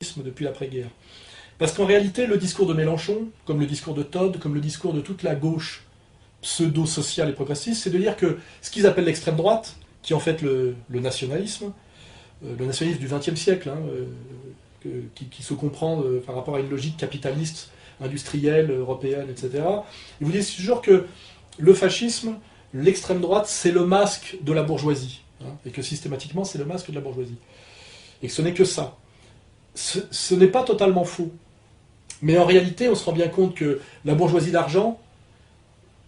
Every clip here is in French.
depuis l'après-guerre. Parce qu'en réalité, le discours de Mélenchon, comme le discours de Todd, comme le discours de toute la gauche pseudo-sociale et progressiste, c'est de dire que ce qu'ils appellent l'extrême droite, qui est en fait le nationalisme du XXe siècle, qui se comprend par rapport à une logique capitaliste, industrielle, européenne, etc. Ils vous disent toujours que le fascisme, l'extrême droite, c'est le masque de la bourgeoisie, et que systématiquement, c'est le masque de la bourgeoisie. Et que ce n'est que ça. Ce n'est pas totalement faux. Mais en réalité, on se rend bien compte que la bourgeoisie d'argent,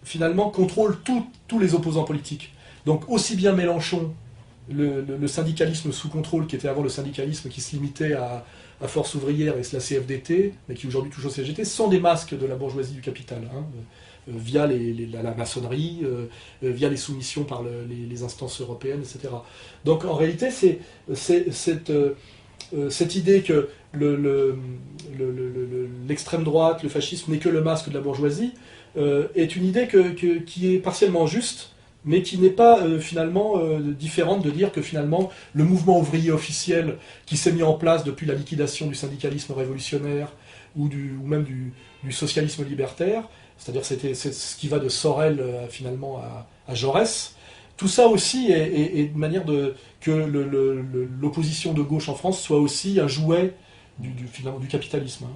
finalement, contrôle tous les opposants politiques. Donc aussi bien Mélenchon, le syndicalisme sous contrôle, qui était avant le syndicalisme qui se limitait à Force ouvrière et la CFDT, mais qui aujourd'hui touche au CGT, sont des masques de la bourgeoisie du capital, via la maçonnerie, via les soumissions par les instances européennes, etc. Donc en réalité, cette idée que l'extrême droite, le fascisme n'est que le masque de la bourgeoisie, est une idée qui est partiellement juste, mais qui n'est pas finalement différente de dire que finalement le mouvement ouvrier officiel qui s'est mis en place depuis la liquidation du syndicalisme révolutionnaire ou même du socialisme libertaire, c'est-à-dire c'est ce qui va de Sorel finalement à Jaurès, tout ça aussi est une manière que l'opposition de gauche en France soit aussi un jouet finalement, du capitalisme.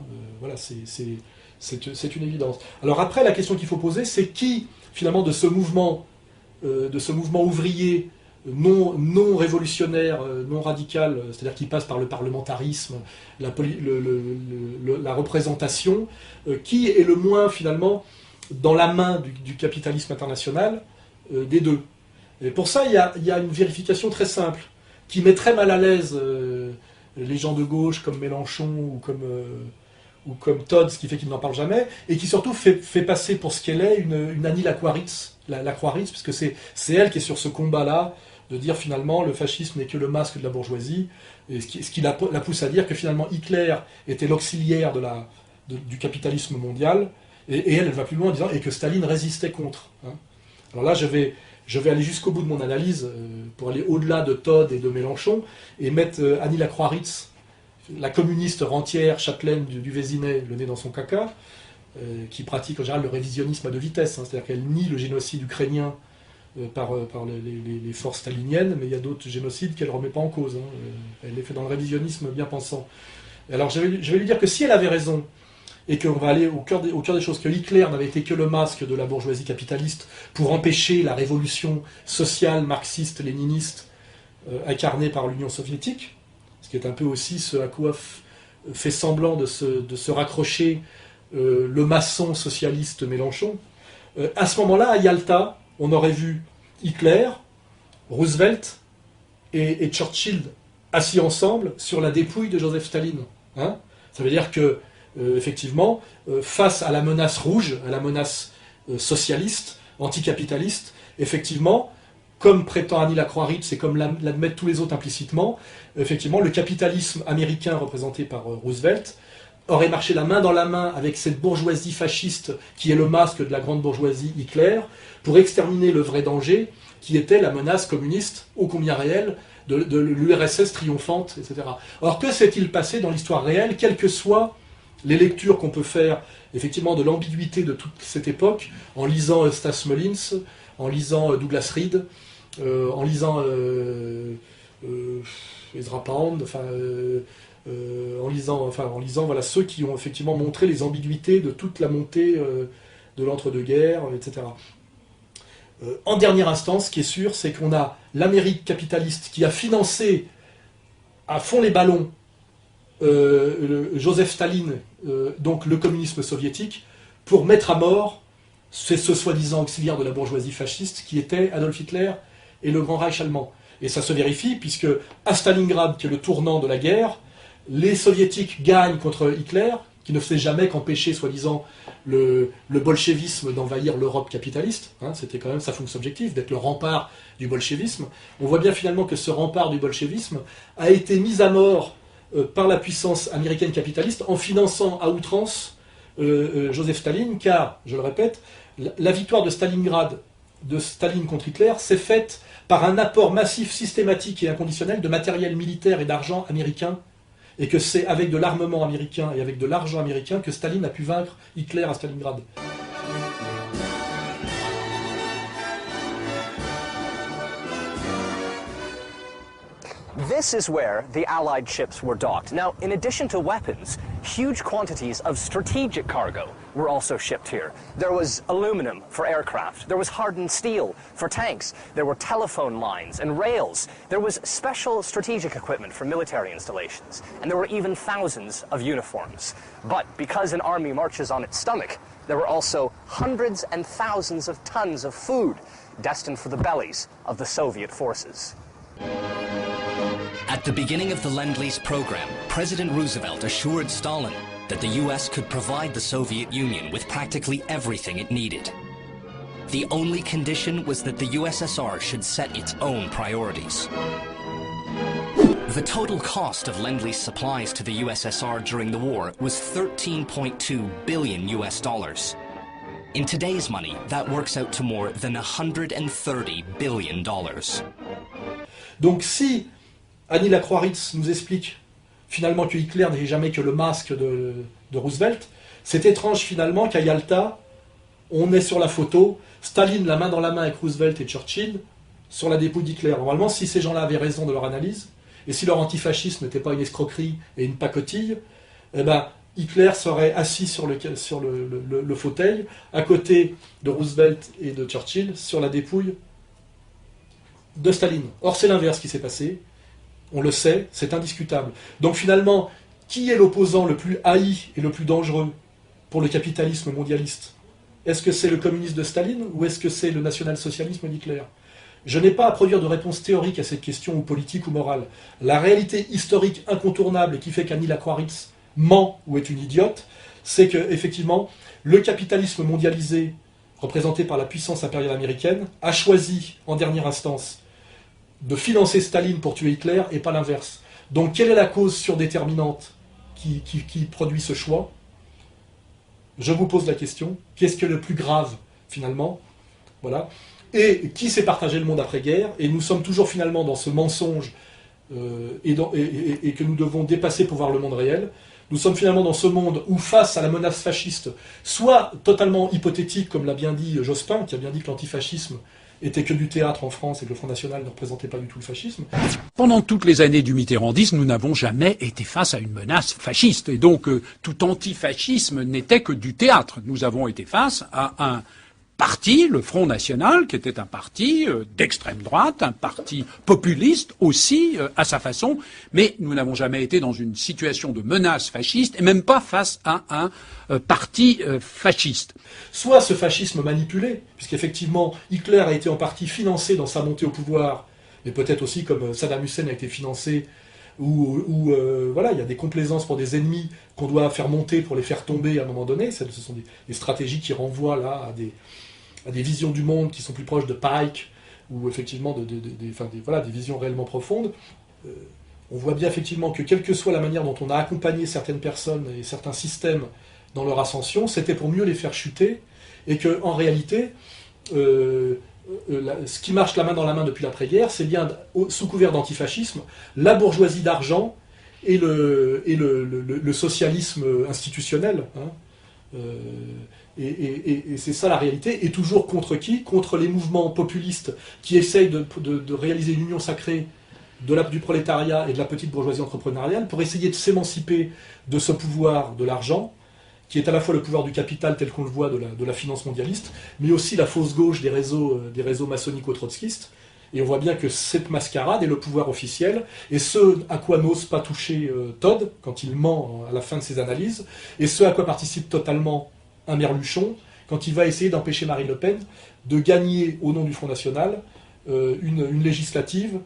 Voilà, c'est une évidence. Alors après, la question qu'il faut poser, c'est qui, finalement, de ce mouvement ouvrier non révolutionnaire, non radical, c'est-à-dire qui passe par le parlementarisme, la représentation, qui est le moins, finalement, dans la main du capitalisme international des deux. Et pour ça, il y a une vérification très simple, qui met très mal à l'aise les gens de gauche comme Mélenchon ou comme Todd, ce qui fait qu'il n'en parle jamais, et qui surtout fait passer pour ce qu'elle est une Annie Lacroix-Ritz, parce que c'est elle qui est sur ce combat-là, de dire finalement le fascisme n'est que le masque de la bourgeoisie, et ce qui la pousse à dire que finalement Hitler était l'auxiliaire du capitalisme mondial, et elle va plus loin en disant et que Staline résistait contre. Alors là, je vais aller jusqu'au bout de mon analyse pour aller au-delà de Todd et de Mélenchon et mettre Annie Lacroix-Ritz, la communiste rentière châtelaine du Vésinet, le nez dans son caca, qui pratique en général le révisionnisme à deux vitesses, c'est-à-dire qu'elle nie le génocide ukrainien par les forces staliniennes, mais il y a d'autres génocides qu'elle ne remet pas en cause. Elle les fait dans le révisionnisme bien pensant. Alors je vais lui dire que si elle avait raison, et qu'on va aller au cœur des choses, que Hitler n'avait été que le masque de la bourgeoisie capitaliste pour empêcher la révolution sociale, marxiste, léniniste, incarnée par l'Union soviétique, ce qui est un peu aussi ce à quoi fait semblant de se raccrocher le maçon socialiste Mélenchon. À ce moment-là, à Yalta, on aurait vu Hitler, Roosevelt et Churchill assis ensemble sur la dépouille de Joseph Staline. Ça veut dire que effectivement, face à la menace rouge, à la menace socialiste, anticapitaliste, effectivement, comme prétend Annie Lacroix-Ritz et comme l'admettent tous les autres implicitement, effectivement, le capitalisme américain représenté par Roosevelt aurait marché la main dans la main avec cette bourgeoisie fasciste qui est le masque de la grande bourgeoisie Hitler, pour exterminer le vrai danger qui était la menace communiste, ô combien réelle, de l'URSS triomphante, etc. Alors que s'est-il passé dans l'histoire réelle, quelles que soient les lectures qu'on peut faire, effectivement, de l'ambiguïté de toute cette époque, en lisant Stas Mullins, en lisant Douglas Reed, en lisant Ezra Pound, en lisant voilà, ceux qui ont effectivement montré les ambiguïtés de toute la montée de l'entre-deux-guerres, etc. En dernière instance, ce qui est sûr, c'est qu'on a l'Amérique capitaliste qui a financé à fond les ballons Joseph Staline, donc le communisme soviétique, pour mettre à mort ce soi-disant auxiliaire de la bourgeoisie fasciste qui était Adolf Hitler et le Grand Reich allemand. Et ça se vérifie puisque à Stalingrad, qui est le tournant de la guerre, les soviétiques gagnent contre Hitler, qui ne faisait jamais qu'empêcher soi-disant le bolchevisme d'envahir l'Europe capitaliste. C'était quand même sa fonction objective, d'être le rempart du bolchevisme. On voit bien finalement que ce rempart du bolchevisme a été mis à mort par la puissance américaine capitaliste en finançant à outrance Joseph Staline, car, je le répète, la victoire de Stalingrad, de Staline contre Hitler, s'est faite par un apport massif, systématique et inconditionnel de matériel militaire et d'argent américain et que c'est avec de l'armement américain et avec de l'argent américain que Staline a pu vaincre Hitler à Stalingrad. This is where the Allied ships were docked. Now, in addition to weapons, huge quantities of strategic cargo were also shipped here. There was aluminum for aircraft. There was hardened steel for tanks. There were telephone lines and rails. There was special strategic equipment for military installations. And there were even thousands of uniforms. But because an army marches on its stomach, there were also hundreds and thousands of tons of food destined for the bellies of the Soviet forces. At the beginning of the Lend-Lease program, President Roosevelt assured Stalin that the US could provide the Soviet Union with practically everything it needed. The only condition was that the USSR should set its own priorities. The total cost of Lend-Lease supplies to the USSR during the war was $13.2 billion US. In today's money, that works out to more than $130 billion. Donc si Annie Lacroix-Ritz nous explique finalement que Hitler n'est jamais que le masque de Roosevelt, c'est étrange finalement qu'à Yalta, on est sur la photo, Staline la main dans la main avec Roosevelt et Churchill, sur la dépouille d'Hitler. Normalement, si ces gens-là avaient raison de leur analyse, et si leur antifascisme n'était pas une escroquerie et une pacotille, eh ben, Hitler serait assis sur le fauteuil, à côté de Roosevelt et de Churchill, sur la dépouille de Staline. Or, c'est l'inverse qui s'est passé. On le sait, c'est indiscutable. Donc finalement, qui est l'opposant le plus haï et le plus dangereux pour le capitalisme mondialiste? Est-ce que c'est le communisme de Staline ou est-ce que c'est le national-socialisme d'Hitler? Je n'ai pas à produire de réponse théorique à cette question, ou politique ou morale. La réalité historique incontournable et qui fait qu'Annie Lacroix-Ritz ment ou est une idiote, c'est que effectivement, le capitalisme mondialisé, représenté par la puissance impériale américaine, a choisi, en dernière instance, de financer Staline pour tuer Hitler et pas l'inverse. Donc quelle est la cause surdéterminante qui produit ce choix? Je vous pose la question. Qu'est-ce que le plus grave finalement? Voilà. Et qui s'est partagé le monde après-guerre? Et nous sommes toujours finalement dans ce mensonge et que nous devons dépasser pour voir le monde réel. Nous sommes finalement dans ce monde où, face à la menace fasciste, soit totalement hypothétique, comme l'a bien dit Jospin, qui a bien dit que l'antifascisme était que du théâtre en France et que le Front National ne représentait pas du tout le fascisme. Pendant toutes les années du mitterrandisme, nous n'avons jamais été face à une menace fasciste. Et donc, tout antifascisme n'était que du théâtre. Nous avons été face à un parti, le Front National, qui était un parti d'extrême droite, un parti populiste aussi, à sa façon, mais nous n'avons jamais été dans une situation de menace fasciste, et même pas face à un parti fasciste. Soit ce fascisme manipulé, puisqu'effectivement Hitler a été en partie financé dans sa montée au pouvoir, mais peut-être aussi comme Saddam Hussein a été financé, où voilà, il y a des complaisances pour des ennemis qu'on doit faire monter pour les faire tomber à un moment donné. Ce sont des stratégies qui renvoient là à des visions du monde qui sont plus proches de Pike, ou effectivement voilà, des visions réellement profondes. On voit bien effectivement que quelle que soit la manière dont on a accompagné certaines personnes et certains systèmes dans leur ascension, c'était pour mieux les faire chuter, et qu'en réalité, ce qui marche la main dans la main depuis l'après-guerre, c'est bien, sous couvert d'antifascisme, la bourgeoisie d'argent et le socialisme institutionnel. Hein. Et c'est ça la réalité. Et toujours contre qui? Contre les mouvements populistes qui essayent de réaliser une union sacrée du prolétariat et de la petite bourgeoisie entrepreneuriale pour essayer de s'émanciper de ce pouvoir de l'argent, qui est à la fois le pouvoir du capital tel qu'on le voit de la finance mondialiste, mais aussi la fausse gauche des réseaux maçonnico-trotskistes. Et on voit bien que cette mascarade est le pouvoir officiel, et ce à quoi n'ose pas toucher Todd, quand il ment à la fin de ses analyses, et ce à quoi participe totalement un Merluchon, quand il va essayer d'empêcher Marine Le Pen de gagner, au nom du Front National, une législative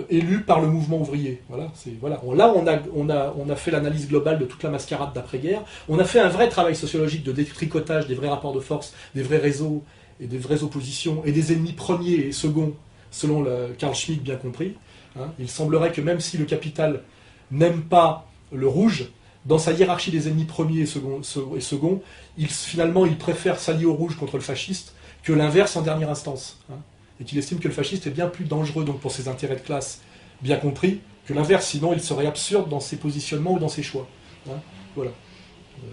élue par le mouvement ouvrier. Voilà, là, on a fait l'analyse globale de toute la mascarade d'après-guerre. On a fait un vrai travail sociologique de détricotage des vrais rapports de force, des vrais réseaux et des vraies oppositions, et des ennemis premiers et seconds, selon Carl Schmitt bien compris. Hein. Il semblerait que même si le capital n'aime pas le rouge, dans sa hiérarchie des ennemis premiers et seconds, finalement, il préfère s'allier au rouge contre le fasciste que l'inverse en dernière instance. Hein. Et qu'il estime que le fasciste est bien plus dangereux donc pour ses intérêts de classe bien compris que l'inverse, sinon il serait absurde dans ses positionnements ou dans ses choix. Hein, voilà.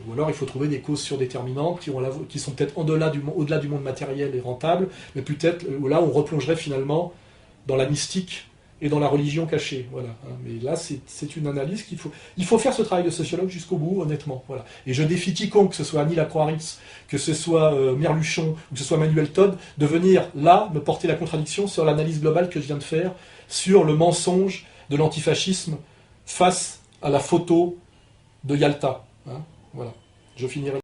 Ou alors il faut trouver des causes surdéterminantes qui sont peut-être au-delà du monde matériel et rentable, mais peut-être là on replongerait finalement dans la mystique et dans la religion cachée. Voilà. Mais là c'est une analyse il faut faire ce travail de sociologue jusqu'au bout, honnêtement. Voilà. Et je défie quiconque, que ce soit Annie Lacroix-Ritz, que ce soit Merluchon ou que ce soit Manuel Todd, de venir là me porter la contradiction sur l'analyse globale que je viens de faire sur le mensonge de l'antifascisme face à la photo de Yalta. Hein, voilà, je finirai.